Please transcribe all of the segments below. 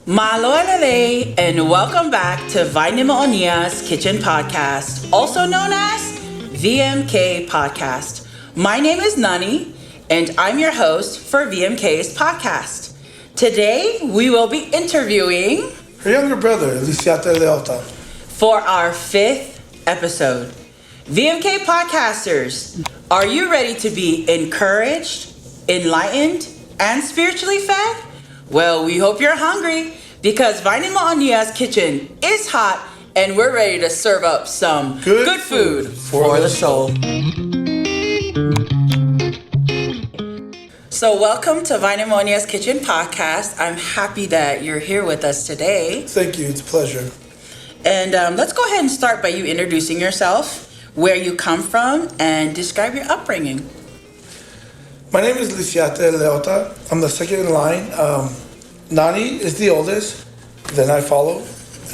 Malō and welcome back to Vaine Kitchen Podcast, also known as VMK Podcast. My name is Nani, and I'm your host for VMK's podcast. Today, we will be interviewing her younger brother, Lisiate Leota, for our 5th episode. VMK Podcasters, are you ready to be encouraged, enlightened, and spiritually fed? Well, we hope you're hungry because Vaine Kitchen is hot and we're ready to serve up some good food for the soul. So welcome to Vaine Kitchen Podcast. I'm happy that you're here with us today. Thank you. It's a pleasure. And let's go ahead and start by you introducing yourself, where you come from, and describe your upbringing. My name is Lisiate Leota. I'm the second in line. Nani is the oldest, then I follow,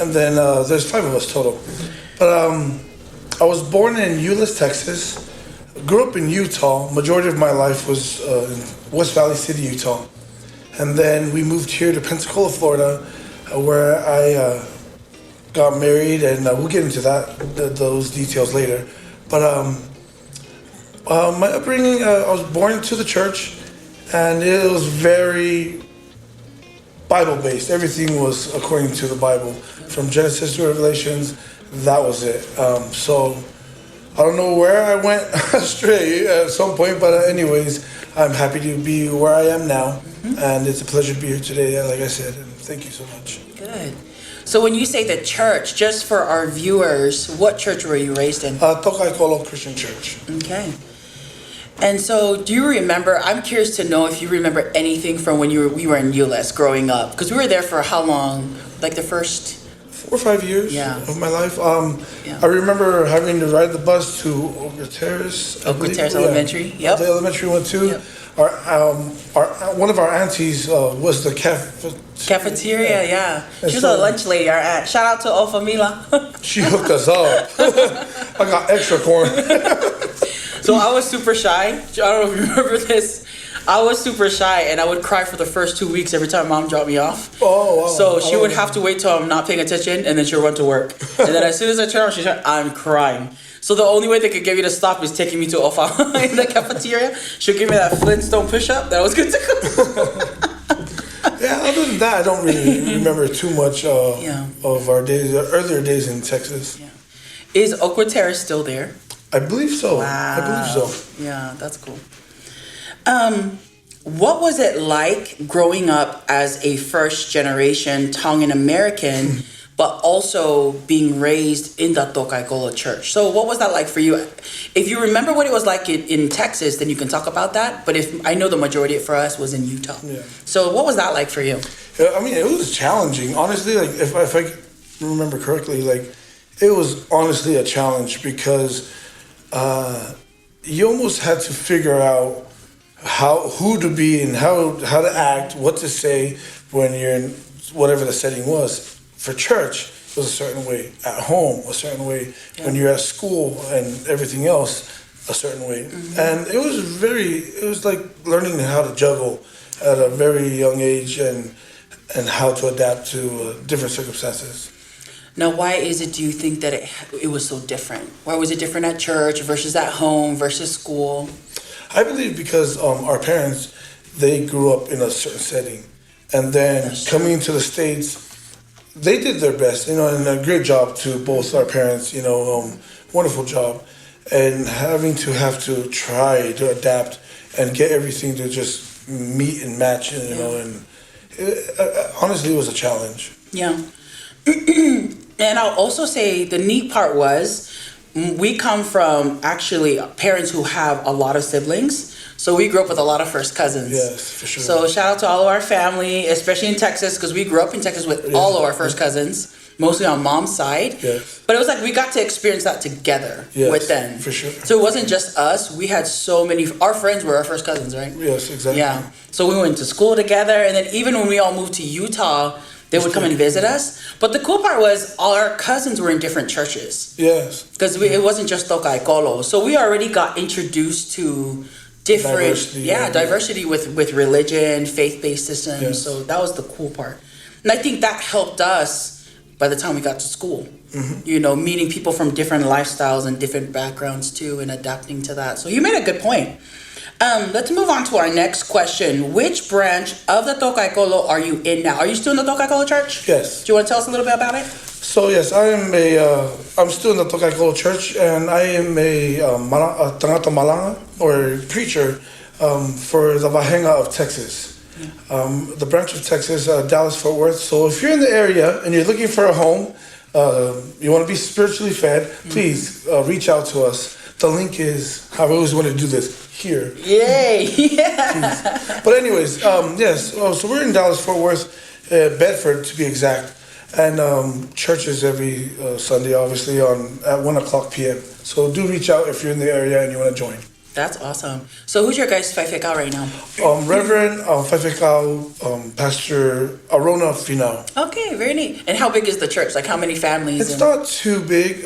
and then there's 5 of us total. But I was born in Euless, Texas. Grew up in Utah. Majority of my life was in West Valley City, Utah. And then we moved here to Pensacola, Florida, where I got married, and we'll get into those details later. But my upbringing, I was born into the church, and it was very Bible-based. Everything was according to the Bible. From Genesis to Revelations, that was it. So I don't know where I went astray at some point, but anyways, I'm happy to be where I am now, and it's a pleasure to be here today, like I said, and thank you so much. Good. So when you say the church, just for our viewers, what church were you raised in? Tokaikolo Christian Church. Okay. And so do you remember, I'm curious to know if you remember anything from when we were in Euless growing up, because we were there for how long? Like the first 4 or 5 years of my life. I remember having to ride the bus to Oak Terrace. Elementary. Yep. The elementary one too. Yep. Our one of our aunties was the cafeteria. Yeah. She was a lunch lady. Our aunt. Shout out to Ofamila. She hooked us up. I got extra corn. So I was super shy. I don't know if you remember this. I was super shy, and I would cry for the first 2 weeks every time Mom dropped me off. Oh, wow. So she would have to wait till I'm not paying attention, and then she'll run to work. And then as soon as I turn around, she's like, I'm crying. So the only way they could get me to stop is taking me to Ofa in the cafeteria. She'll give me that Flintstone push-up. That was good to go. Yeah, other than that, I don't really remember too much of our days, earlier days in Texas. Yeah. Is Oak Terrace still there? I believe so. Wow. I believe so. Yeah, that's cool. What was it like growing up as a first generation Tongan American, but also being raised in the Tokaikolo Church? So what was that like for you? If you remember what it was like in Texas, then you can talk about that. But if I know the majority for us was in Utah. Yeah. So what was that like for you? I mean, it was challenging. Honestly, like if I remember correctly, like it was honestly a challenge because you almost had to figure out who to be and how to act, what to say when you're in whatever the setting was. For church, it was a certain way. At home, a certain way. Yeah. When you're at school and everything else, a certain way. Mm-hmm. And it was like learning how to juggle at a very young age and how to adapt to different circumstances. Now, why is it, do you think, that it was so different? Why was it different at church versus at home versus school? I believe because our parents, they grew up in a certain setting. And then coming to the States, they did their best, and a great job to both our parents, wonderful job. And having to try to adapt and get everything to just meet and match, and honestly, it was a challenge. Yeah. And I'll also say the neat part was we come from actually parents who have a lot of siblings. So we grew up with a lot of first cousins. Yes, for sure. So shout out to all of our family, especially in Texas, because we grew up in Texas with all of our first cousins, mostly on mom's side. Yes. But it was like we got to experience that together with them. For sure. So it wasn't just us. We had so many, our friends were our first cousins, right? Yes, exactly. Yeah. So we went to school together, and then even when we all moved to Utah, they would come and visit us. But the cool part was all our cousins were in different churches. Yes. Because it wasn't just Tokaikolo. So we already got introduced to different diversity with religion, faith-based systems. Yes. So that was the cool part. And I think that helped us by the time we got to school. You know, meeting people from different lifestyles and different backgrounds too, and adapting to that. So you made a good point. Let's move on to our next question. Which branch of the Tokaikolo are you in now? Are you still in the Tokaikolo Church? Yes. Do you want to tell us a little bit about it? So yes, I'm still in the Tokaikolo Church, and I am a tangata malanga, or preacher, for the Vaine of Texas. The branch of Texas, Dallas, Fort Worth. So if you're in the area and you're looking for a home, you want to be spiritually fed, please reach out to us. The link is, I always want to do this, here. Yay! Yeah. Please. But anyways, yes, so we're in Dallas, Fort Worth, Bedford to be exact. And churches every Sunday, obviously, at 1 o'clock p.m. So do reach out if you're in the area and you want to join. That's awesome. So who's your guys' Faifekau right now? Reverend Faifekau, Pastor Arona Finau. Okay, very neat. And how big is the church? Like how many families? It's not too big.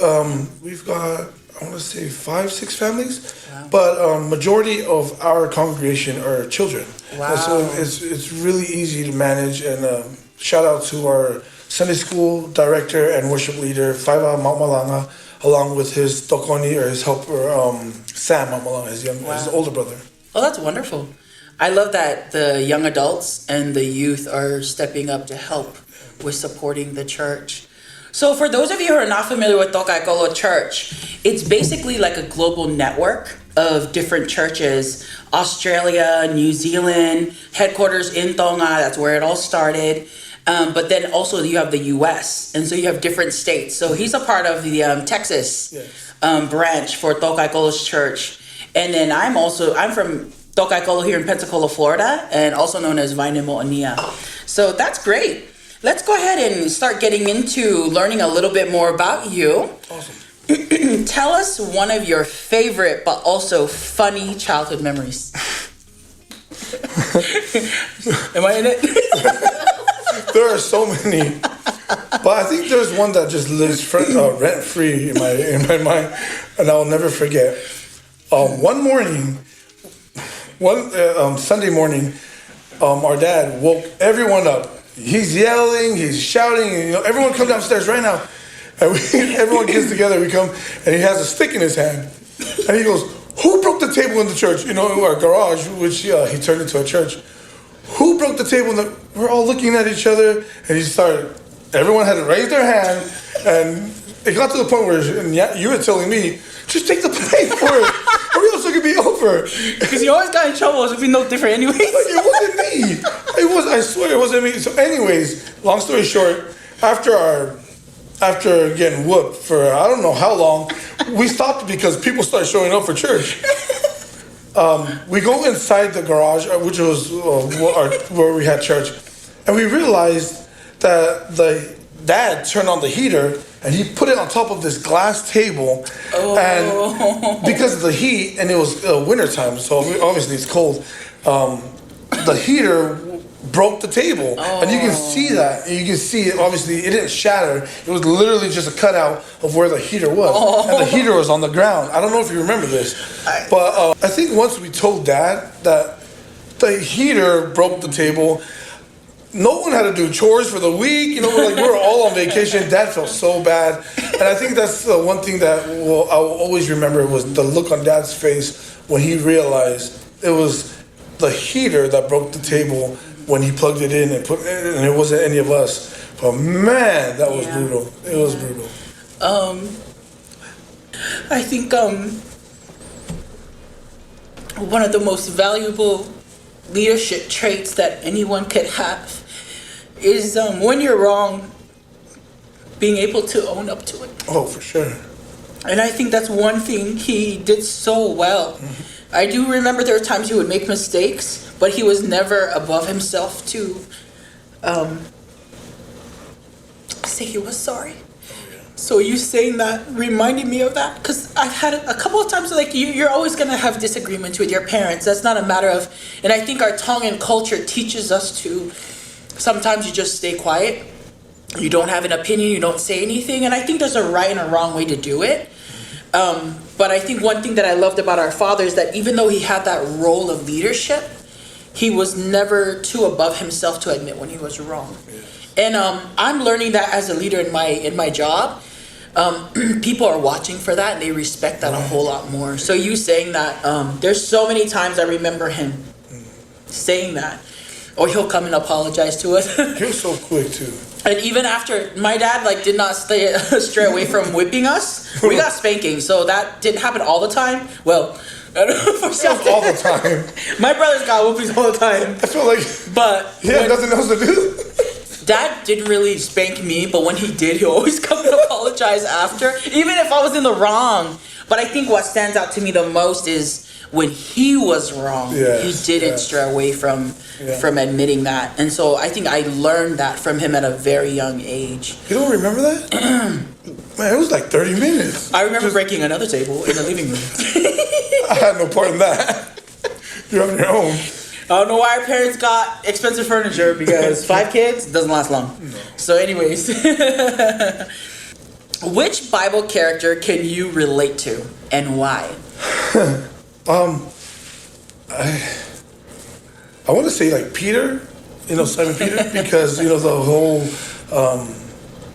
We've got, I want to say 5-6 families. Wow. But majority of our congregation are children. Wow. And so it's really easy to manage. And shout out to our Sunday school director and worship leader, Faiva Malanga, along with his tokoni, or his helper, Sam Malanga, his older brother. Oh, that's wonderful. I love that the young adults and the youth are stepping up to help with supporting the church. So for those of you who are not familiar with Tokaikolo Church, it's basically like a global network of different churches. Australia, New Zealand, headquarters in Tonga, that's where it all started. But then also you have the U.S., and so you have different states. So he's a part of the Texas branch for Tokaikolo's church. And then I'm from Tokaikolo here in Pensacola, Florida, and also known as Vaine Mo'ania. So that's great. Let's go ahead and start getting into learning a little bit more about you. Awesome. Tell us one of your favorite but also funny childhood memories. Am I in it? There are so many, but I think there's one that just lives rent free in my mind, and I'll never forget. One morning, Sunday morning, our dad woke everyone up. He's yelling, he's shouting, and, everyone come downstairs right now. And everyone gets together. We come, and he has a stick in his hand, and he goes, "Who broke the table in the church? In our garage, which he turned into a church. Who broke the table?" We're all looking at each other, and everyone had to raise their hand, and it got to the point where you were telling me, just take the blame for it, or else it could be over. Because you always got in trouble, so it'd be no different anyways. It wasn't me. I swear it wasn't me. So anyways, long story short, after getting whooped for I don't know how long, we stopped because people started showing up for church. We go inside the garage, which was where we had church, and we realized that the dad turned on the heater and he put it on top of this glass table. And because of the heat, and it was wintertime, so obviously it's cold, the heater broke the table. And you can see that. You can see, obviously, it didn't shatter. It was literally just a cutout of where the heater was. And the heater was on the ground. I don't know if you remember this. But I think once we told Dad that the heater broke the table, no one had to do chores for the week. We were all on vacation. Dad felt so bad. And I think that's the one thing that I will always remember was the look on Dad's face when he realized it was the heater that broke the table when he plugged it in and it wasn't any of us. But man, that was brutal. It was brutal. I think one of the most valuable leadership traits that anyone could have is when you're wrong, being able to own up to it. Oh, for sure. And I think that's one thing he did so well. Mm-hmm. I do remember there were times he would make mistakes, but he was never above himself to say he was sorry. So you saying that reminded me of that, because I've had a couple of times, you're always going to have disagreements with your parents. That's not a matter of, and I think our Tongan culture teaches us to, sometimes you just stay quiet. You don't have an opinion, you don't say anything. And I think there's a right and a wrong way to do it. But I think one thing that I loved about our father is that even though he had that role of leadership, he was never too above himself to admit when he was wrong. And I'm learning that as a leader in my job. People are watching for that and they respect that a whole lot more. So you saying that, there's so many times I remember him saying that, or he'll come and apologize to us. He was so quick too. And even after my dad did not stray away from whipping us, we got spanking. So that didn't happen all the time. Well, I don't know for something. All the time. My brothers got whoopings all the time. I feel like he had nothing else to do. Dad didn't really spank me, but when he did, he'll always come and apologize after, even if I was in the wrong. But I think what stands out to me the most is when he was wrong, he didn't stray away from admitting that. And so I think I learned that from him at a very young age. You don't remember that? Man, it was like 30 minutes. I remember breaking another table in the living room. I had no part in that. You're on your own. I don't know why our parents got expensive furniture, because 5 kids doesn't last long. No. So anyways, which Bible character can you relate to and why? I want to say like Peter, Simon Peter, because, the whole,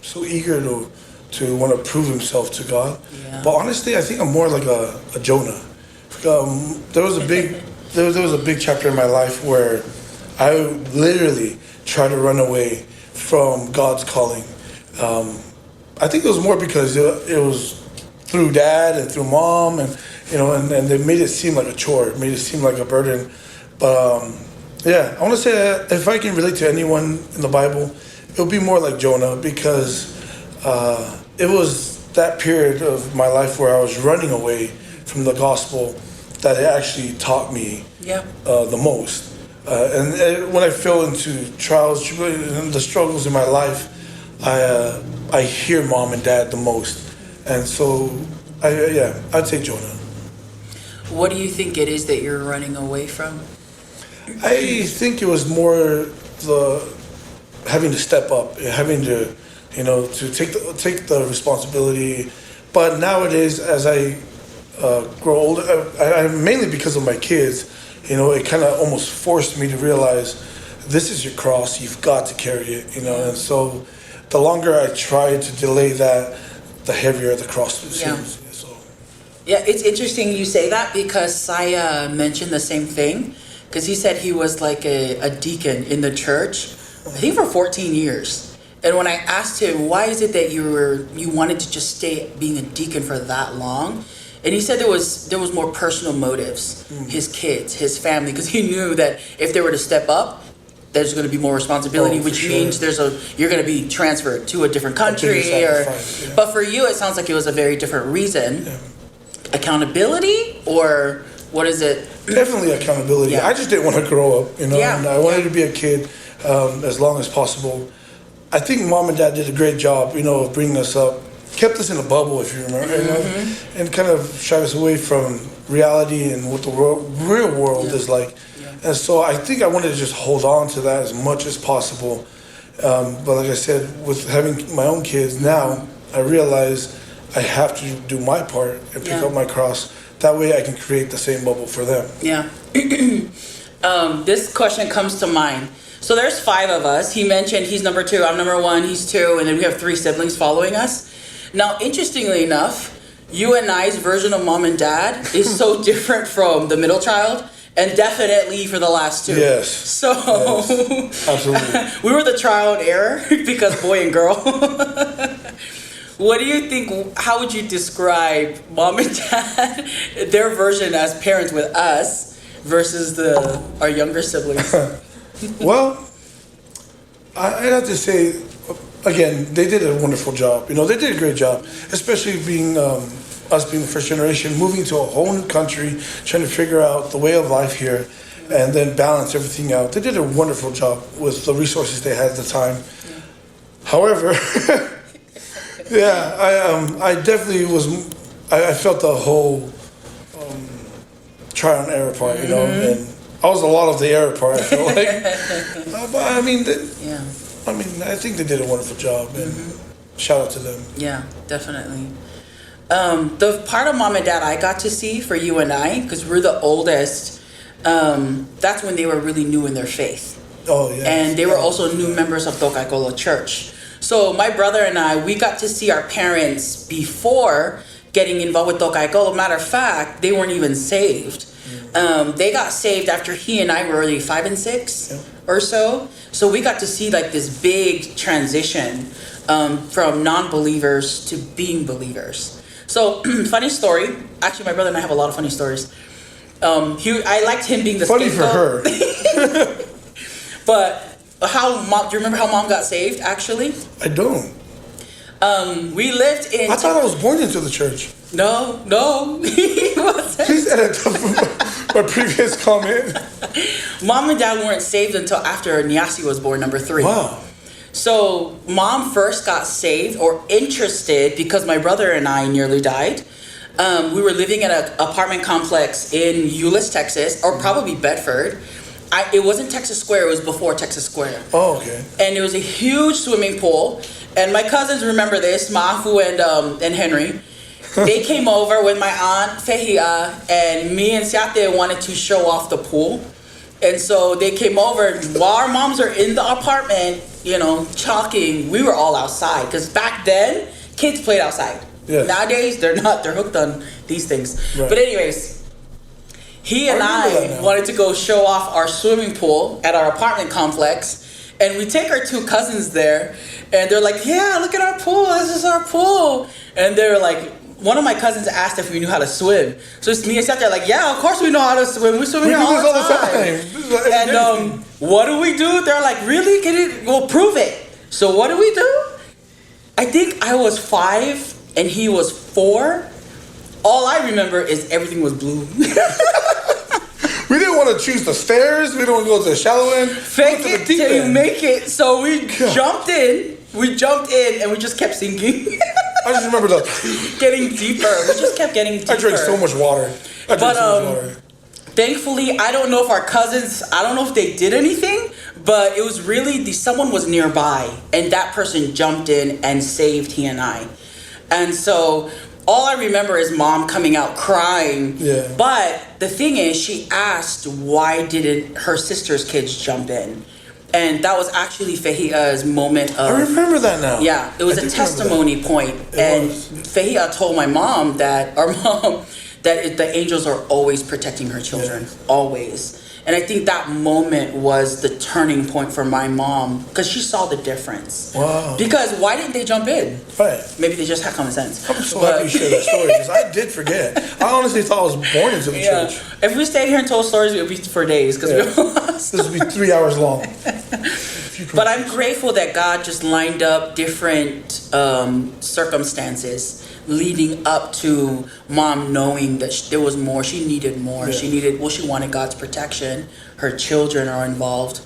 so eager to want to prove himself to God. Yeah. But honestly, I think I'm more like a Jonah. There was a big chapter in my life where I literally tried to run away from God's calling. I think it was more because it was through dad and through mom, and they made it seem like a chore, made it seem like a burden. But I want to say that if I can relate to anyone in the Bible, it would be more like Jonah, because it was that period of my life where I was running away from the gospel that it actually taught me the most. And when I fell into trials and the struggles in my life, I hear mom and dad the most. And so, I'd say Jonah. What do you think it is that you're running away from? I think it was more the having to step up, having to, to take the responsibility. But nowadays, as I grow older, I mainly because of my kids, it kind of almost forced me to realize this is your cross, you've got to carry it, and so the longer I try to delay that, the heavier the cross seems. So. Yeah, it's interesting you say that, because Saya mentioned the same thing, because he said he was like a deacon in the church, I think for 14 years. And when I asked him, why is it that you wanted to just stay being a deacon for that long? And he said there was more personal motives, his kids, his family, because he knew that if they were to step up, there's going to be more responsibility, which means you're going to be transferred to a different country. But for you, it sounds like it was a very different reason. Yeah. Accountability, or what is it? Definitely accountability. Yeah. I just didn't want to grow up, and I wanted to be a kid as long as possible. I think mom and dad did a great job, of bringing us up. Kept us in a bubble, if you remember, and kind of shied us away from reality and what the real world is like. Yeah. And so I think I wanted to just hold on to that as much as possible. But like I said, with having my own kids now, I realize I have to do my part and pick up my cross. That way I can create the same bubble for them. Yeah. This question comes to mind. So there's 5 of us. He mentioned he's number 2, I'm number 1, he's 2, and then we have 3 siblings following us. Now, interestingly enough, you and I's version of mom and dad is so different from the middle child, and definitely for the last 2. Yes. So, yes. Absolutely. We were the trial and error, because boy and girl. What do you think, how would you describe mom and dad, their version as parents with us, versus our younger siblings? Well, I'd have to say, again, they did a wonderful job. They did a great job, especially being us being the first generation, moving to a whole new country, trying to figure out the way of life here, and then balance everything out. They did a wonderful job with the resources they had at the time. Yeah. However, I definitely was. I felt the whole trial and error part, and I was a lot of the error part. I feel like, but I mean, I think they did a wonderful job, and shout out to them. Yeah, definitely. The part of mom and dad I got to see for you and I, because we're the oldest, that's when they were really new in their faith. Oh, yeah. And they were also new members of Tokaikolo Church. So my brother and I, we got to see our parents before getting involved with Tokaikolo. Matter of fact, they weren't even saved. They got saved after he and I were already 5 and 6 or so. So we got to see like this big transition from non-believers to being believers. So funny story. Actually, my brother and I have a lot of funny stories. I liked him being the funny scapegoat. for her. But do you remember how mom got saved, actually? I don't. We lived in... I thought I was born into the church. No. He wasn't. Please edit my previous comment. Mom and dad weren't saved until after Nyasi was born, number 3. Wow. So mom first got saved or interested because my brother and I nearly died. We were living in an apartment complex in Euless, Texas, or probably Bedford. It wasn't Texas Square, it was before Texas Square. Oh, okay. And it was a huge swimming pool. And my cousins remember this, Mafu and Henry. They came over with my aunt, Fehia, and me and Siate wanted to show off the pool. And so they came over, and while our moms are in the apartment, chalking, we were all outside. Because back then, kids played outside. Yes. Nowadays, they're not. They're hooked on these things. Right. But anyways... He and I wanted to go show off our swimming pool at our apartment complex. And we take our 2 cousins there. And they're like, yeah, look at our pool. This is our pool. And they're like, one of my cousins asked if we knew how to swim. So it's me and Seth. They're like, yeah, of course we know how to swim. We swim here all the time. And what do we do? They're like, really? We'll prove it. So what do we do? I think I was 5 and he was 4. All I remember is everything was blue. We didn't want to choose the stairs. We didn't want to go to the shallow end. Fake it till you make it. So we jumped in. We jumped in and we just kept sinking. I just remember getting deeper. We just kept getting deeper. I drank so much water. Thankfully, I don't know if our cousins, I don't know if they did anything, but it was really, someone was nearby and that person jumped in and saved he and I. And so... all I remember is mom coming out crying. Yeah. But the thing is, she asked why didn't her sister's kids jump in? And that was actually Fehia's moment of... I remember that now. Yeah, it was a testimony point. And Fehia told my mom that the angels are always protecting her children. Yeah. Always. And I think that moment was the turning point for my mom because she saw the difference. Wow. Because why didn't they jump in? Right. Maybe they just had common sense. I'm so happy you shared that story because I did forget. I honestly thought I was born into the church. If we stayed here and told stories, it would be for days because we were lost. This would be 3 hours long. But I'm grateful that God just lined up different circumstances leading up to mom knowing that there was more. She needed more. Yeah. She wanted God's protection. Her children are involved.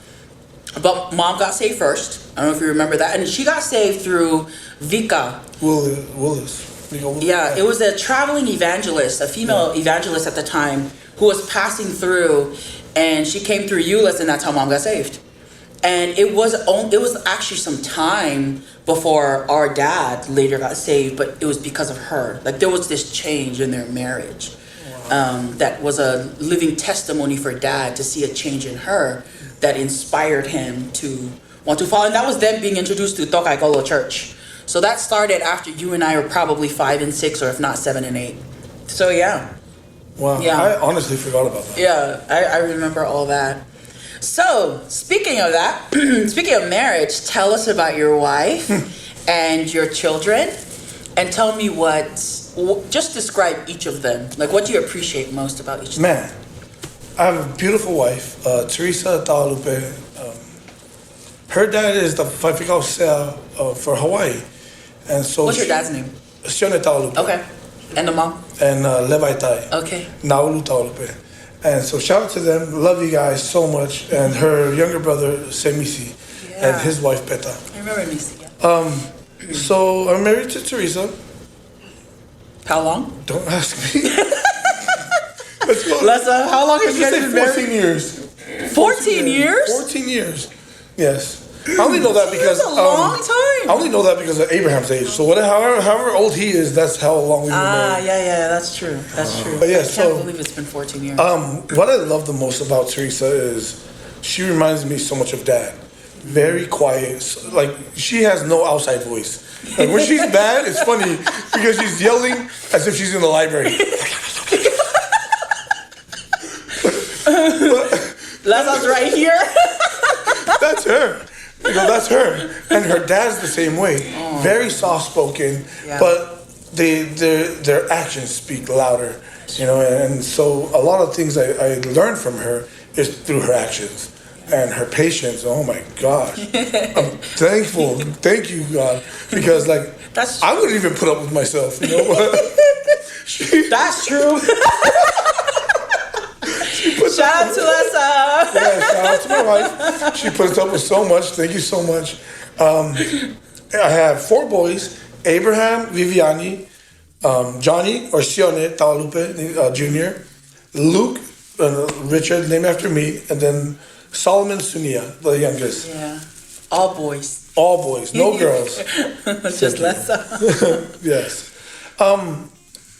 But mom got saved first. I don't know if you remember that. And she got saved through Vika. Willis. Yeah, it was a traveling evangelist, a female evangelist at the time, who was passing through. And she came through Euless, and that's how mom got saved. And it was actually some time before our dad later got saved, but it was because of her. Like there was this change in their marriage. That was a living testimony for dad to see a change in her that inspired him to want to follow. And that was them being introduced to Tokaikolo Church. So that started after you and I were probably 5 and 6, or if not 7 and 8. So yeah. Wow. Yeah. I honestly forgot about that. Yeah, I remember all that. So, speaking of that, speaking of marriage, tell us about your wife and your children, and tell me just describe each of them. Like, what do you appreciate most about each of them? Man, I have a beautiful wife, Teresa Talupe. Her dad is the Faifekau Sea for Hawaii. And so what's your dad's name? Sione Talupe. Okay. And the mom? And Levaitai. Okay. Naulu Talupe. And so shout out to them. Love you guys so much. And her younger brother, Semisi, and his wife, Peta. I remember Misi, yeah. So I'm married to Teresa. How long? Don't ask me. Let's go. How long have you guys been married? 14 years. 14 years? 14 years. Yes. I only know that because that's a long time. I only know that because of Abraham's age. So however old he is, that's how long we've been married. Yeah, that's true. That's true. But yeah, I can't believe it's been 14 years. What I love the most about Teresa is she reminds me so much of Dad. Very quiet. Like, she has no outside voice. Like, when she's bad, it's funny because she's yelling as if she's in the library. Laza's right here. That's her. That's her. And her dad's the same way. Very soft-spoken, but their actions speak louder. And so a lot of things I learned from her is through her actions. And her patience, oh my gosh. I'm thankful. Thank you, God. Because, like, I wouldn't even put up with myself, That's true. Shout out to Lisa. Yeah, shout out to my wife. She puts up with so much. Thank you so much. I have 4 boys: Abraham, Viviani, Johnny or Sione Tawalupe Jr., Luke, Richard, named after me, and then Solomon Sunia, the youngest. Yeah, all boys. All boys, no girls. Just Lisa. Yes.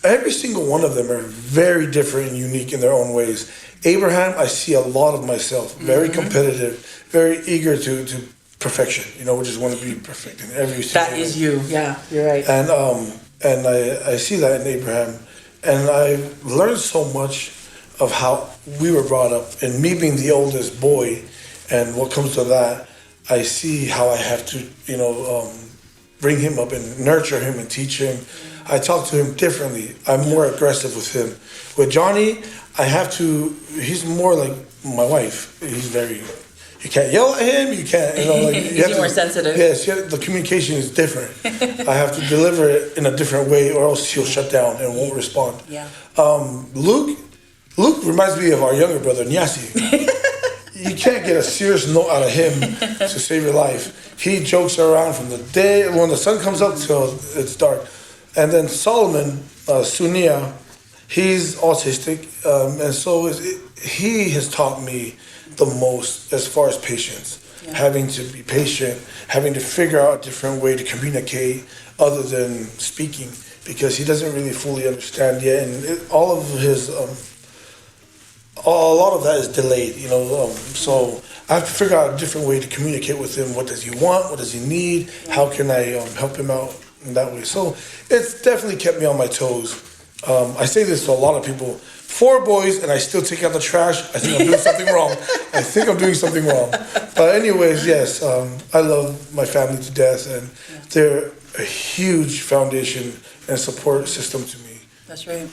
Every single one of them are very different and unique in their own ways. Abraham, I see a lot of myself. Very competitive, very eager to perfection. We just want to be perfect in every single That is you. Yeah, you're right. And I see that in Abraham, and I learned so much of how we were brought up. And me being the oldest boy, and what comes to that, I see how I have to, bring him up and nurture him and teach him. I talk to him differently. I'm more aggressive with him. With Johnny, he's more like my wife. You can't yell at him, you can't, He's more sensitive. Yes, the communication is different. I have to deliver it in a different way or else he'll shut down and won't respond. Yeah. Luke reminds me of our younger brother, Nyasi. You can't get a serious note out of him to save your life. He jokes around from the day when the sun comes up till it's dark. And then Solomon, Sunia, he's autistic, and so he has taught me the most as far as patience. Yeah. Having to be patient, having to figure out a different way to communicate other than speaking, because he doesn't really fully understand yet, and all of his a lot of that is delayed, so I have to figure out a different way to communicate with him. What does he want? What does he need? How can I help him out in that way? So it's definitely kept me on my toes. I say this to a lot of people: 4 boys and I still take out the trash. I think I'm doing something wrong. But anyways, yes, I love my family to death, and they're a huge foundation and support system to me. That's right.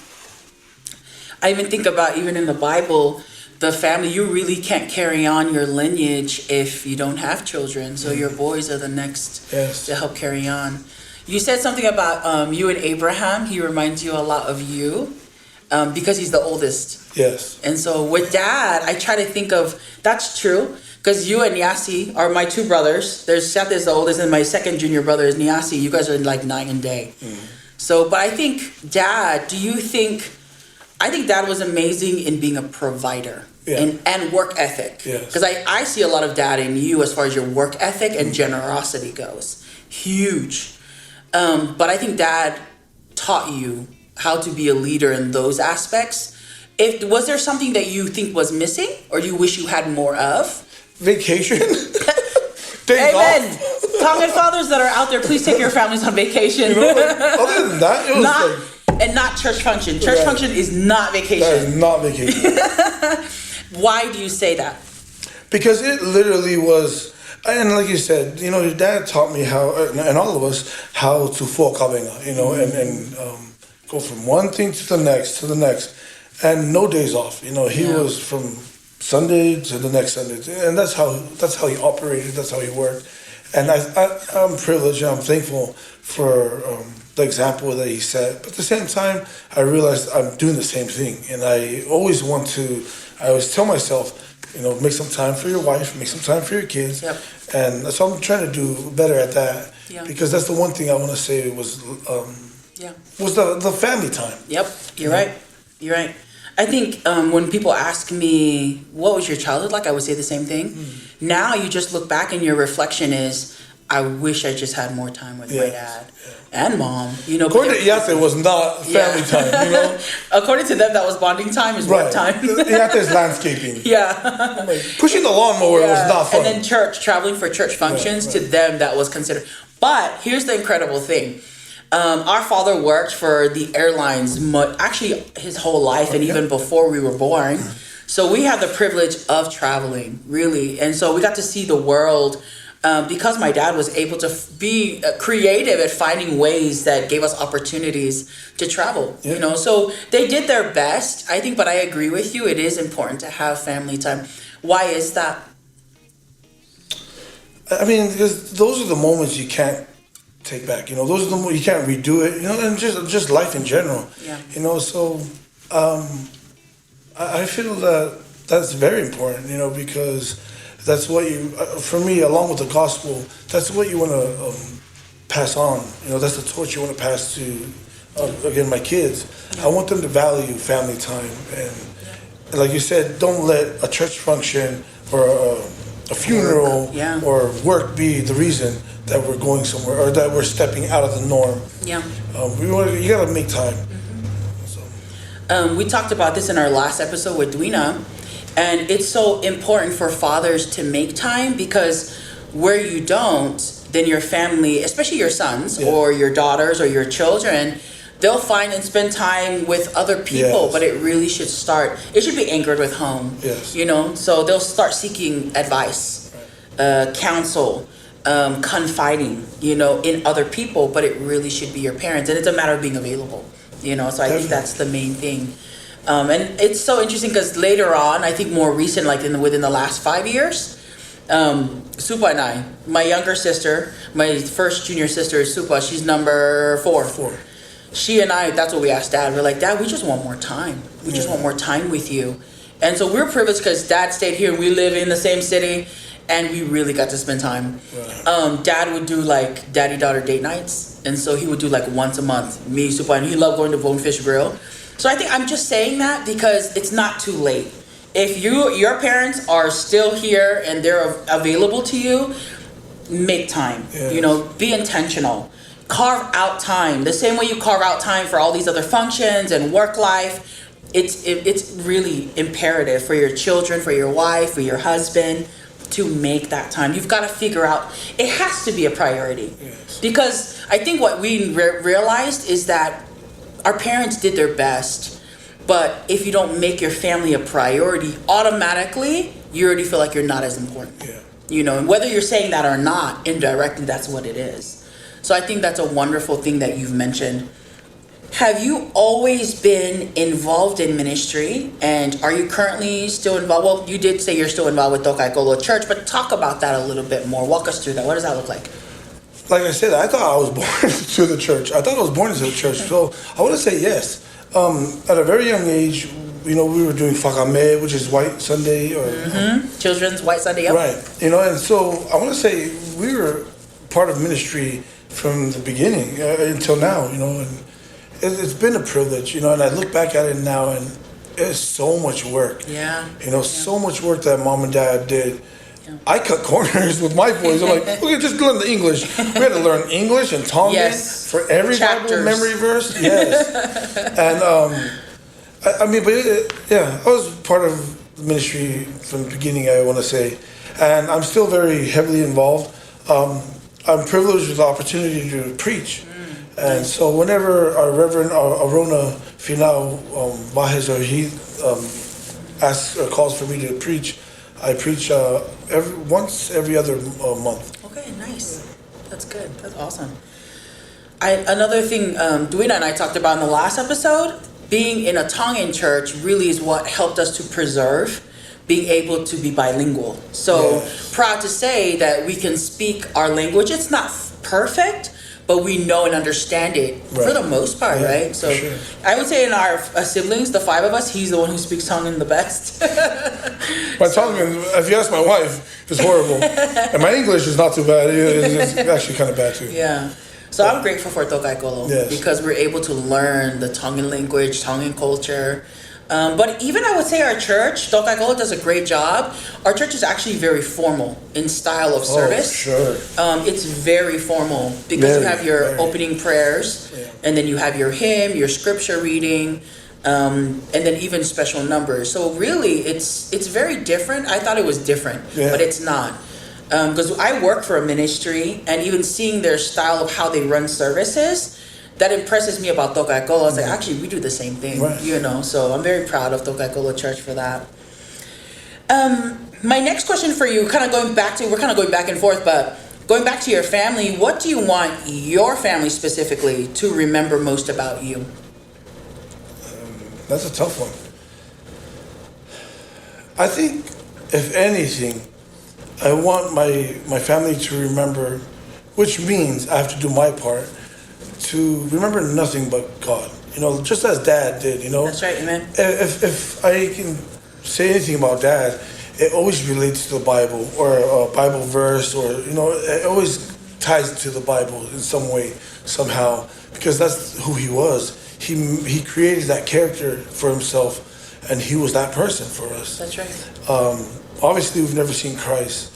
I even think about, even in the Bible, the family, you really can't carry on your lineage if you don't have children. So your boys are the next to help carry on. You said something about you and Abraham. He reminds you a lot of you because he's the oldest. Yes. And so with Dad, I try to think of, that's true, because you and Nyasi are my 2 brothers. There's Seth is the oldest, and my second junior brother is Nyasi. You guys are like night and day. So, but I think Dad, I think Dad was amazing in being a provider and work ethic. Because I see a lot of Dad in you as far as your work ethic and generosity goes. Huge. But I think Dad taught you how to be a leader in those aspects. Was there something that you think was missing or you wish you had more of? Vacation. Amen. Tongan fathers that are out there, please take your families on vacation. Other than that, it was and not church function. Church function is not vacation. That is not vacation. Why do you say that? Because it literally was, and like you said, your dad taught me how, and all of us, how to fokabenga, and go from one thing to the next, and no days off. He was from Sunday to the next Sunday, and that's how he operated. That's how he worked. And I'm privileged and I'm thankful for the example that he set. But at the same time, I realized I'm doing the same thing. And I always tell myself, make some time for your wife, make some time for your kids. Yep. And so I'm trying to do better at that. Yeah. Because that's the one thing I want to say was the family time. Yep, you're right. You're right. I think when people ask me, what was your childhood like? I would say the same thing. Now you just look back and your reflection is, I wish I just had more time with my dad and mom. According to Iate, it was not family time. According to them, that was bonding time. Is work time. Iate is landscaping. Yeah. Pushing the lawnmower was not fun. And then traveling for church functions, to them that was considered. But here's the incredible thing. Our father worked for the airlines actually his whole life, and even before we were born. So we had the privilege of traveling, really. And so we got to see the world. Because my dad was able to be creative at finding ways that gave us opportunities to travel, so they did their best, I think, but I agree with you. It is important to have family time. Why is that? I mean, because those are the moments you can't take back, those are the moments you can't redo it, and just life in general, so I feel that that's very important, because that's what for me, along with the gospel, that's what you want to pass on. That's the torch you want to pass to, again, my kids. I want them to value family time. And like you said, don't let a church function or a funeral or work be the reason that we're going somewhere or that we're stepping out of the norm. Yeah. You got to make time. We talked about this in our last episode with Dwena. And it's so important for fathers to make time, because where you don't, then your family, especially your sons or your daughters or your children, they'll find and spend time with other people. But it really should it should be anchored with home. So they'll start seeking advice, counsel, confiding, in other people. But it really should be your parents. And it's a matter of being available, So I think that's the main thing. And it's so interesting because later on, I think more recent, like within the last 5 years, Supa and I, my younger sister, my first junior sister is Supa. She's number 4. She and I, that's what we asked Dad. We're like, Dad, we just want more time. We just want more time with you. And so we're privileged because Dad stayed here and we live in the same city, and we really got to spend time. Right. Dad would do like daddy-daughter date nights. And so he would do like once a month, me, Supa, and he loved going to Bonefish Grill. So I think I'm just saying that because it's not too late. If your parents are still here and they're available to you, make time. Be intentional. Carve out time. The same way you carve out time for all these other functions and work life. It's really imperative for your children, for your wife, for your husband to make that time. You've got to figure out, it has to be a priority. Because I think what we realized is that our parents did their best, but if you don't make your family a priority, automatically you already feel like you're not as important. And whether you're saying that or not, indirectly, that's what it is. So I think that's a wonderful thing that you've mentioned. Have you always been involved in ministry, and are you currently still involved? Well, you did say you're still involved with Tokaikolo Church, but talk about that a little bit more. Walk us through that. What does that look like? Like I said, I thought I was born to the church. I thought I was born into the church. So I want to say yes. At a very young age, we were doing Fakame, which is White Sunday. Or Children's White Sunday, yep. Right. And so I want to say we were part of ministry from the beginning until now, and it's been a privilege, and I look back at it now, and it's so much work. So much work that Mom and Dad did. I cut corners with my boys. I'm like, okay, just learn the English. We had to learn English and Tongan for every Bible memory verse. And I was part of the ministry from the beginning, I want to say, and I'm still very heavily involved. I'm privileged with the opportunity to preach. And so whenever our Reverend Arona Finau Vahes, or he asks or calls for me to preach, I preach every other month. Okay, nice. That's good. That's awesome. Another thing Dwena and I talked about in the last episode, being in a Tongan church really is what helped us to preserve being able to be bilingual. So proud to say that we can speak our language. It's not perfect, but we know and understand it for the most part, right? So sure. I would say in our siblings, the 5 of us, he's the one who speaks Tongan the best. My Tongan, if you ask my wife, is horrible. And my English is not too bad. It's actually kind of bad too. Yeah. So I'm grateful for Tokaikolo because we're able to learn the Tongan language, Tongan culture. But even I would say our church, Tokaikolo does a great job. Our church is actually very formal in style of service. Oh, sure. It's very formal because you have your opening prayers, and then you have your hymn, your scripture reading, and then even special numbers. So really, it's very different. I thought it was different, but it's not. Because I work for a ministry, and even seeing their style of how they run services, that impresses me about Tokaikolo. I was like, actually, we do the same thing, so I'm very proud of Tokaikolo Church for that. My next question for you, we're kind of going back and forth, but going back to your family, what do you want your family specifically to remember most about you? That's a tough one. I think, if anything, I want my family to remember, which means I have to do my part, to remember nothing but God. Just as Dad did, That's right, amen. If I can say anything about Dad, it always relates to the Bible or a Bible verse, or, it always ties to the Bible in some way, somehow, because that's who he was. He created that character for himself, and he was that person for us. That's right. Obviously, we've never seen Christ,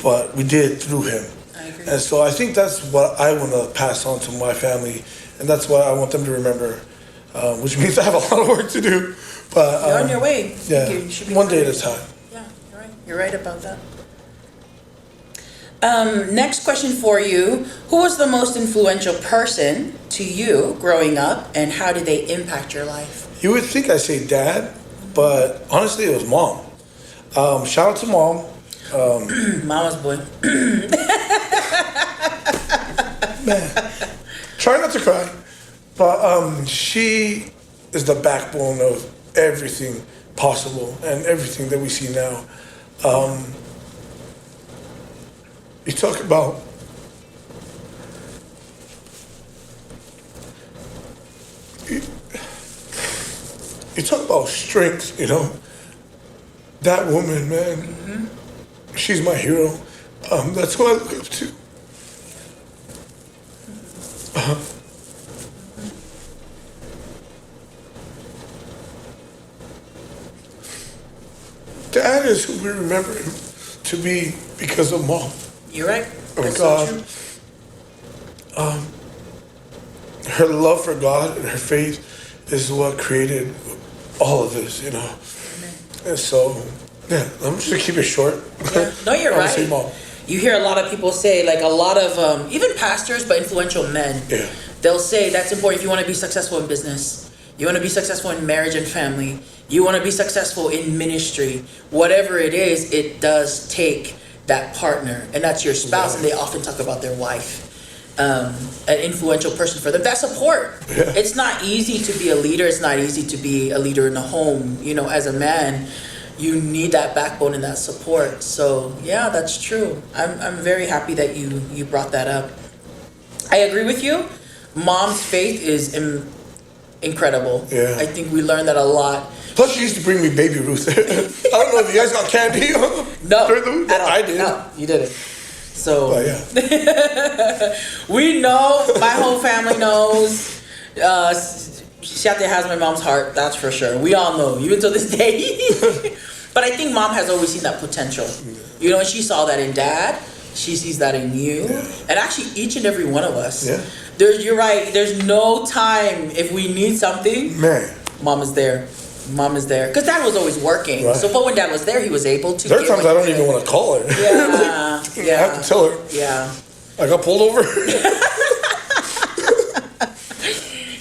but we did through him. I agree. And so I think that's what I want to pass on to my family, and that's what I want them to remember, which means I have a lot of work to do. But you're on your way. Yeah, You should be one day at a time. Yeah, you're right. You're right about that. Next question for you. Who was the most influential person to you growing up, and how did they impact your life? You would think I say Dad, but honestly, it was Mom. Shout out to Mom. Mama's boy. Man, try not to cry. But she is the backbone of everything possible and everything that we see now. You talk about strength, That woman, man, she's my hero. That's who I look up to. Dad is who we remember him to be because of Mom. You're right. That's God. So true. Her love for God and her faith is what created all of this, Amen. And so, I'm just gonna keep it short. Yeah. No, you're right. Say Mom. You hear a lot of people say, like a lot of even pastors, but influential men. Yeah. They'll say that's important if you want to be successful in business. You want to be successful in marriage and family. You want to be successful in ministry. Whatever it is, it does take that partner, and that's your spouse. And they often talk about their wife, an influential person for them. That support. Yeah. It's not easy to be a leader. It's not easy to be a leader in the home. As a man, you need that backbone and that support. So yeah, that's true. I'm very happy that you brought that up. I agree with you. Mom's faith is incredible. Yeah. I think we learned that a lot. Plus, she used to bring me Baby Ruth. I don't know if you guys got candy. No, I did. No, you didn't. So, but yeah. We know, my whole family knows. Siate has my mom's heart, that's for sure. We all know, even to this day. But I think Mom has always seen that potential. And she saw that in Dad. She sees that in you. Yeah. And actually, each and every one of us. Yeah. You're right. There's no time if we need something. Man. Mom is there. Mom is there. Because Dad was always working. Right. So, but when Dad was there, he was able to. There are times I don't even want to call her. Yeah. I have to tell her. Yeah. I got pulled over.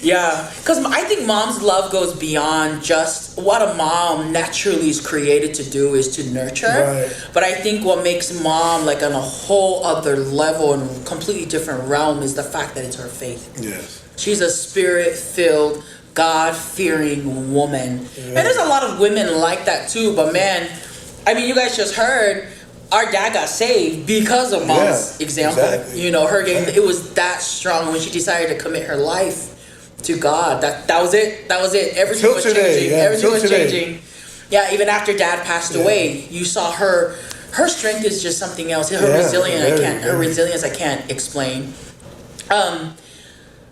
Yeah, because I think mom's love goes beyond just what a mom naturally is created to do is to nurture. Right. But I think what makes Mom like on a whole other level and completely different realm is the fact that it's her faith. Yes. She's a spirit-filled, God-fearing woman. Yeah. And there's a lot of women like that too, but man, I mean, you guys just heard our dad got saved because of Mom's example. Exactly. Her getting, it was that strong when she decided to commit her life to God. That was it. That was it. Everything was changing. Everything was changing. Yeah, even after Dad passed away, you saw her strength is just something else. Her resilience I can't explain.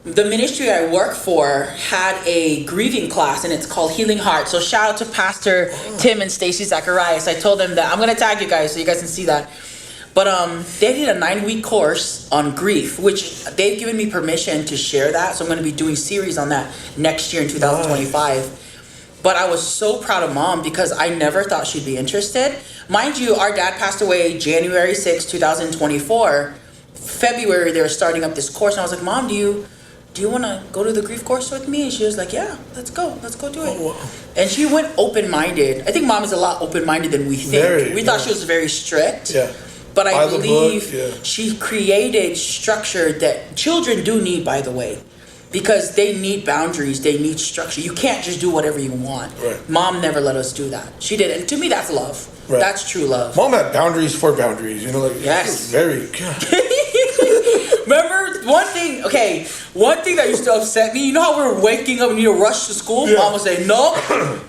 the ministry I work for had a grieving class, and it's called Healing Heart. So shout out to Pastor Tim and Stacy Zacharias. I told them that I'm going to tag you guys so you guys can see that. But they did a 9-week course on grief, which they've given me permission to share that. So I'm going to be doing series on that next year in 2025. Nice. But I was so proud of Mom because I never thought she'd be interested. Mind you, our dad passed away January 6, 2024. February, they were starting up this course. And I was like, Mom, do you want to go to the grief course with me? And she was like, yeah, let's go do it. Oh, wow. And she went open-minded. I think Mom is a lot open-minded than we think. We thought she was very strict. Yeah. But I believe she created structure that children do need, by the way, because they need boundaries, they need structure. You can't just do whatever you want. Right. Mom never let us do that. She did, and to me, that's love. Right. That's true love. Mom had boundaries for boundaries, you know, like yes, very. Remember one thing that used to upset me. You know how we're waking up and you need to rush to school? Yeah. Mom would say, "No,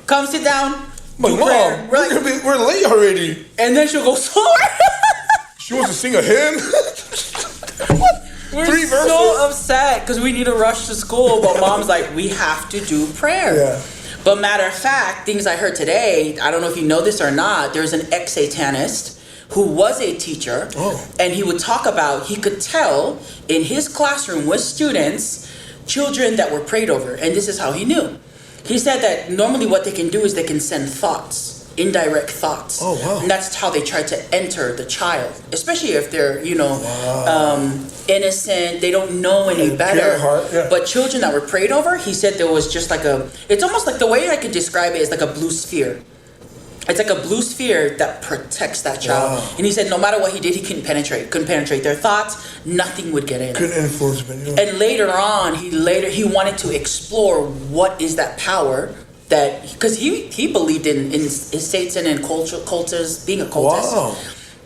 come sit down." Mom, we're late already. And then she'll go slower. She wants to sing a hymn. We're so upset because we need to rush to school, but Mom's like, we have to do prayer. Yeah. But matter of fact, things I heard today, I don't know if you know this or not, there's an ex-Satanist who was a teacher, and he would talk about, he could tell in his classroom with students, children that were prayed over, and this is how he knew. He said that normally what they can do is they can send thoughts. Indirect thoughts. Oh, wow. And that's how they try to enter the child, especially if they're, innocent, they don't know any better. Heart, yeah. But children that were prayed over, he said there was just it's almost like the way I could describe it is like a blue sphere. It's like a blue sphere that protects that child. Wow. And he said no matter what he did, he couldn't penetrate their thoughts, nothing would get in. Couldn't influence them. And later on, he wanted to explore what is that power. That because he believed in Satan and cultures, being a cultist,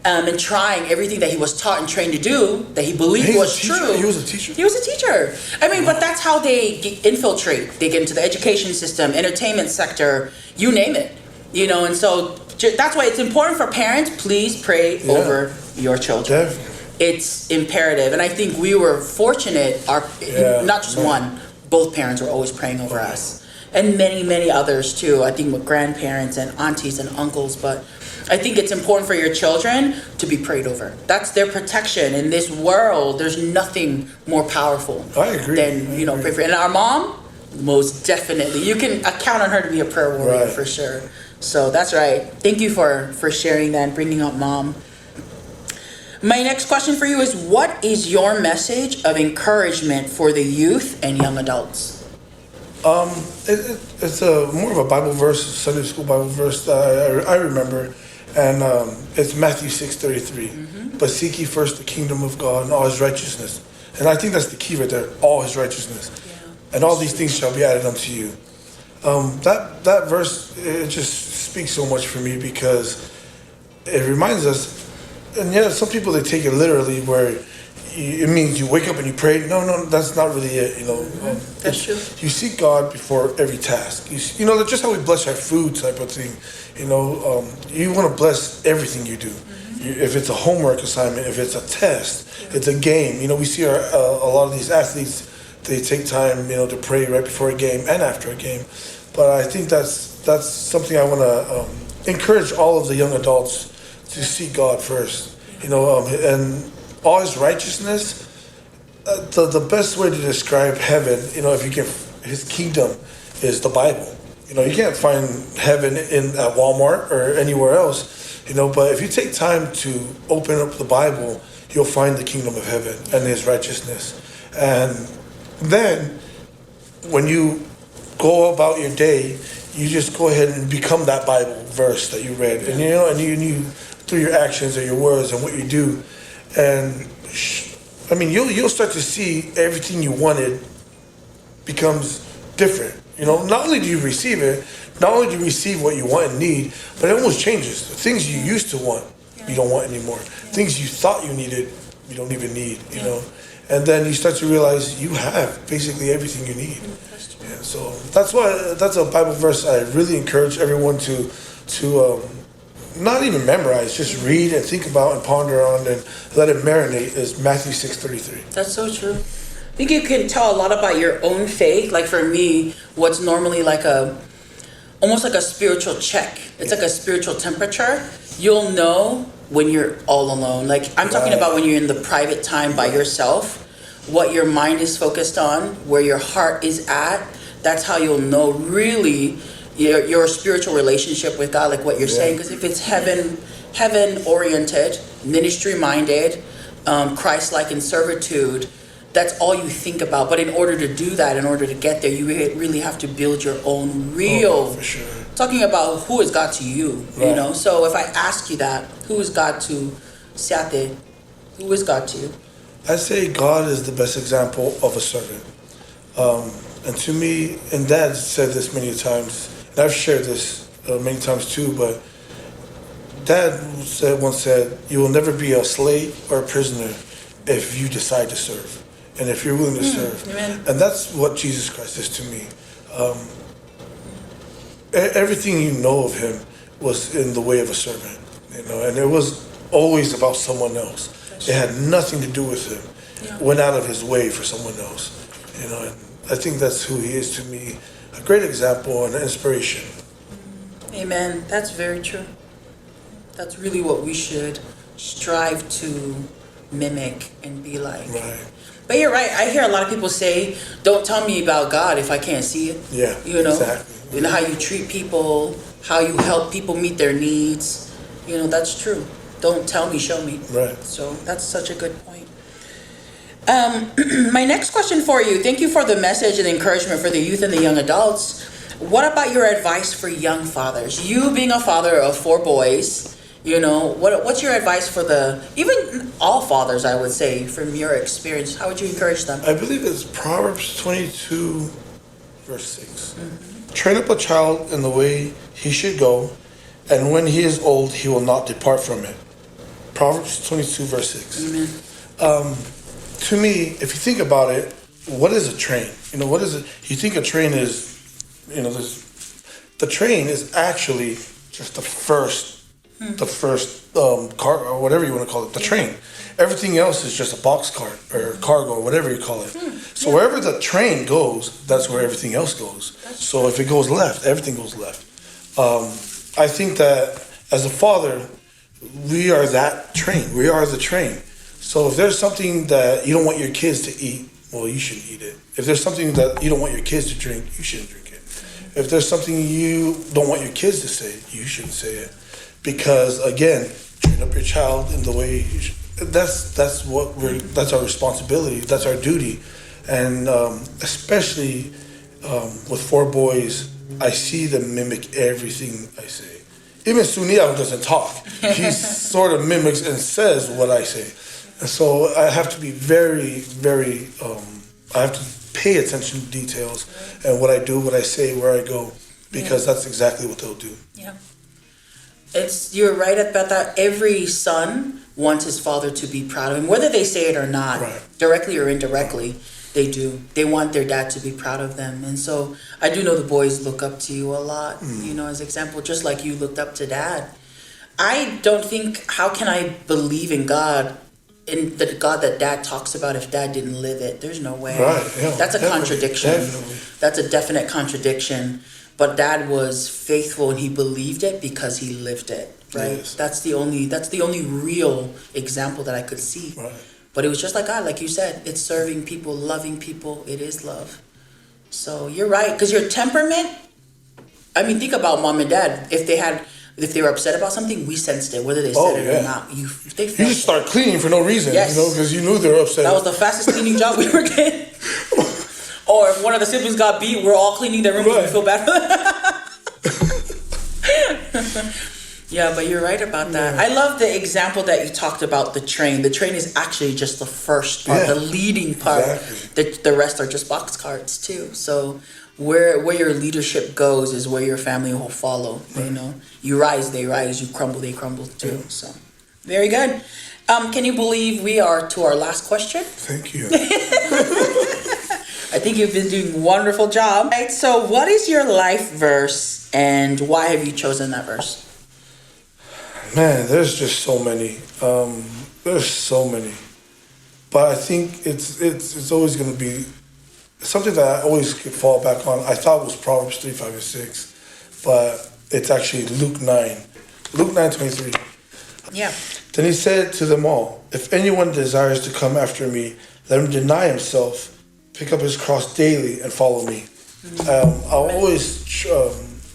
and trying everything that he was taught and trained to do that he believed was true. He was a teacher. He was a teacher. I mean, but that's how they infiltrate. They get into the education system, entertainment sector, you name it. And so that's why it's important for parents. Please pray over your children. Definitely. It's imperative, and I think we were fortunate. Not just one, both parents were always praying over us. And many, many others too. I think with grandparents and aunties and uncles. But I think it's important for your children to be prayed over. That's their protection. In this world, there's nothing more powerful than, pray for. And our mom, most definitely. You can count on her to be a prayer warrior for sure. So that's right. Thank you for sharing that and bringing up Mom. My next question for you is, what is your message of encouragement for the youth and young adults? It's more of a Bible verse, Sunday school Bible verse that I remember, and it's Matthew 6:33. Mm-hmm. But seek ye first the kingdom of God and all His righteousness, and I think that's the key right there. All His righteousness, and all these things shall be added unto you. That verse, it just speaks so much for me because it reminds us, and some people they take it literally where. It means you wake up and you pray. No, that's not really it. That's true. You seek God before every task. Just how we bless our food type of thing. You want to bless everything you do. Mm-hmm. If it's a homework assignment, if it's a test, it's a game. We see a lot of these athletes. They take time, to pray right before a game and after a game. But I think that's something I want to encourage all of the young adults to seek God first. And all His righteousness, the best way to describe heaven, if you can, His kingdom is the Bible. You can't find heaven at Walmart or anywhere else, but if you take time to open up the Bible, you'll find the kingdom of heaven and His righteousness. And then when you go about your day, you just go ahead and become that Bible verse that you read. And you through your actions or your words and what you do. And you'll start to see everything you wanted becomes different. Not only do you receive it, not only do you receive what you want and need, but it almost changes. The things you used to want, you don't want anymore. Things you thought you needed, you don't even need. And then you start to realize you have basically everything you need. Yeah, so that's a Bible verse I really encourage everyone to not even memorize, just read and think about and ponder on and let it marinate, is Matthew 6:33. That's so true. think you can tell a lot about your own faith. Like for me, what's normally like almost like a spiritual check. It's like a spiritual temperature. You'll know when you're all alone. Like I'm talking about when you're in the private time by yourself, what your mind is focused on, where your heart is at. That's how you'll know really your spiritual relationship with God, like what you're saying. Because if it's heaven oriented, ministry minded, Christ-like in servitude, that's all you think about. But in order to do that, in order to get there, you really have to build your own real. For sure. Talking about who is God to you, you know. So if I ask you that, who is God to Siate? Who is God to you? I say God is the best example of a servant. And to me, and Dad said this many times, and I've shared this many times too, but Dad once said, you will never be a slave or a prisoner if you decide to serve, and if you're willing to serve. Amen. And that's what Jesus Christ is to me. Everything you know of him was in the way of a servant, you know, and it was always about someone else. It had nothing to do with him. Yeah. Went out of his way for someone else, you know. And I think that's who he is to me. A great example and an inspiration. Amen. That's very true. That's really what we should strive to mimic and be like. Right. But you're right. I hear a lot of people say, "Don't tell me about God if I can't see it." Yeah. You know. Exactly. You know how you treat people, how you help people meet their needs. You know, that's true. Don't tell me, show me. Right. So that's such a good point. My next question for you, thank you for the message and encouragement for the youth and the young adults. What about your advice for young fathers? You being a father of 4 boys, you know, what's your advice for even all fathers, I would say, from your experience? How would you encourage them? I believe it's Proverbs 22, verse 6. Train up a child in the way he should go, and when he is old, he will not depart from it. Proverbs 22, verse 6. Amen. To me, if you think about it, what is a train? You know, what is it? You think a train is, you know, the train is actually just the first car, or whatever you want to call it, the train. Everything else is just a box cart or cargo or whatever you call it. So wherever the train goes, that's where everything else goes. So if it goes left, everything goes left. I think that as a father, we are that train. We are the train. So if there's something that you don't want your kids to eat, well, you shouldn't eat it. If there's something that you don't want your kids to drink, you shouldn't drink it. If there's something you don't want your kids to say, you shouldn't say it. Because again, train up your child in the way you should. That's our responsibility. That's our duty. And especially with 4 boys, I see them mimic everything I say. Even Sunia doesn't talk. He sort of mimics and says what I say. And so I have to be very, very, I have to pay attention to details and what I do, what I say, where I go, because that's exactly what they'll do. Yeah. You're right about that. Every son wants his father to be proud of him, whether they say it or not, directly or indirectly. They do. They want their dad to be proud of them. And so I do know the boys look up to you a lot, you know, as example, just like you looked up to Dad. I don't think, how can I believe in God, in the God that Dad talks about, if Dad didn't live it? There's no way. Right. Yeah, that's a contradiction. Definitely. That's a definite contradiction. But Dad was faithful and he believed it because he lived it. Right. Yes. That's the only real example that I could see. Right. But it was just like God, like you said, it's serving people, loving people. It is love. So you're right, because your temperament. I mean, think about Mom and Dad. If they were upset about something, we sensed it, whether they said it or not. You just start cleaning for no reason, yes. You know, because you knew they were upset. That was the fastest cleaning job we were getting. Or if one of the siblings got beat, we're all cleaning their room because we feel bad for them. Yeah, but you're right about that. I love the example that you talked about, the train. The train is actually just the first part, the leading part. Exactly. The rest are just box carts too. So where your leadership goes is where your family will follow. Right. You know, you rise, they rise. You crumble, they crumble too. Yeah. So very good. Can you believe we are to our last question? Thank you. I think you've been doing a wonderful job. Right, so what is your life verse and why have you chosen that verse? Man, there's just so many. There's so many. But I think it's always going to be something that I always could fall back on. I thought it was Proverbs 3, 5, and 6, but it's actually Luke 9:23. Yeah. Then he said to them all, if anyone desires to come after me, let him deny himself, pick up his cross daily, and follow me. I'll always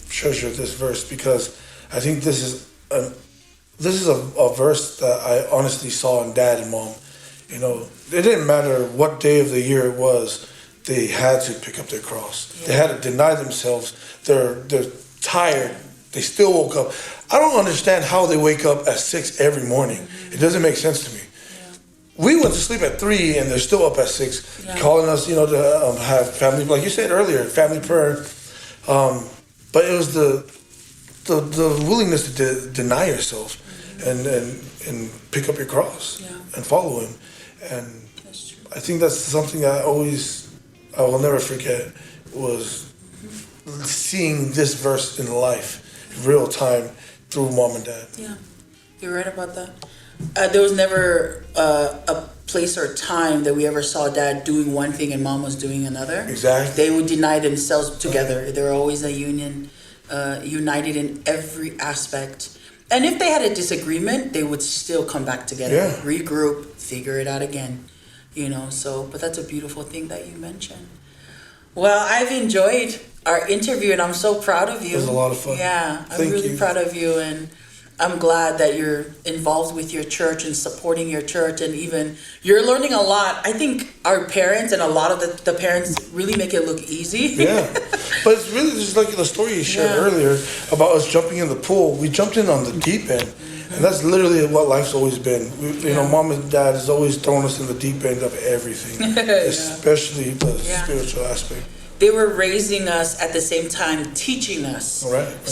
treasure this verse because I think this is a verse that I honestly saw in Dad and Mom. You know, it didn't matter what day of the year it was, they had to pick up their cross. Yeah. They had to deny themselves. They're tired. They still woke up. I don't understand how they wake up at 6 every morning. It doesn't make sense to me. Yeah. We went to sleep at 3 and they're still up at 6, calling us, you know, to have family, like you said earlier, family prayer. But it was the willingness to deny yourself and pick up your cross and follow him. And I think that's something that I will never forget, was seeing this verse in life, in real time, through Mom and Dad. Yeah, you're right about that. There was never a place or time that we ever saw Dad doing one thing and Mom was doing another. Exactly. They would deny themselves together. They were always a union, united in every aspect. And if they had a disagreement, they would still come back together, regroup, figure it out again. You know, but that's a beautiful thing that you mentioned. Well, I've enjoyed our interview and I'm so proud of you. It was a lot of fun. Yeah, I'm really proud of you, and I'm glad that you're involved with your church and supporting your church, and even you're learning a lot. I think our parents and a lot of the parents really make it look easy. Yeah, but it's really just like the story you shared earlier about us jumping in the pool. We jumped in on the deep end. And that's literally what life's always been. You know, Mom and Dad has always thrown us in the deep end of everything, especially the spiritual aspect. They were raising us at the same time, teaching us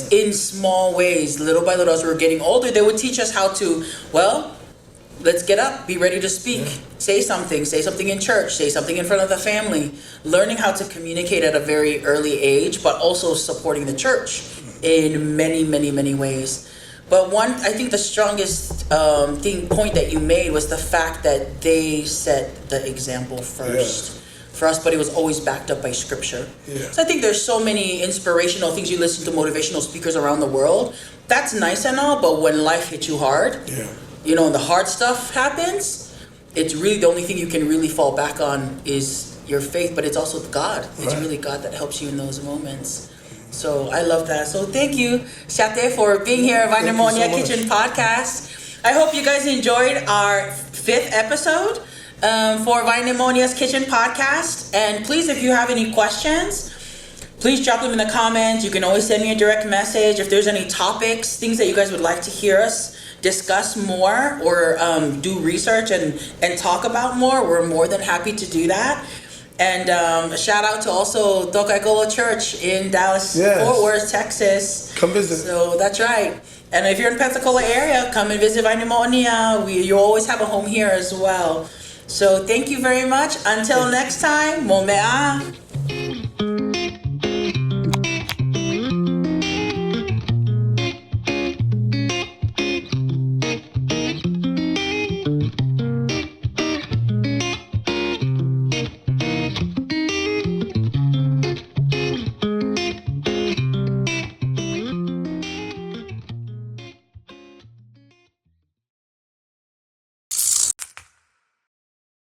in small ways. Little by little, as we were getting older, they would teach us how to, let's get up, be ready to speak, say something in church, say something in front of the family. Learning how to communicate at a very early age, but also supporting the church in many, many, many ways. But I think the strongest point that you made was the fact that they set the example first for us, but it was always backed up by scripture. Yeah. So I think there's so many inspirational things. You listen to motivational speakers around the world. That's nice and all, but when life hits you hard, you know, and the hard stuff happens, it's really the only thing you can really fall back on is your faith, but it's also God. It's really God that helps you in those moments. So I love that. So thank you, Shate, for being here at Vaine Kitchen Podcast. I hope you guys enjoyed our 5th episode for Vaine Kitchen Podcast. And please, if you have any questions, please drop them in the comments. You can always send me a direct message. If there's any topics, things that you guys would like to hear us discuss more or do research and talk about more, we're more than happy to do that. And a shout out to also Tokaikolo Church in Dallas, Fort Worth, Texas. Come visit. So that's right. And if you're in Pensacola area, come and visit Vaine. You always have a home here as well. So thank you very much. Until next time, Momea.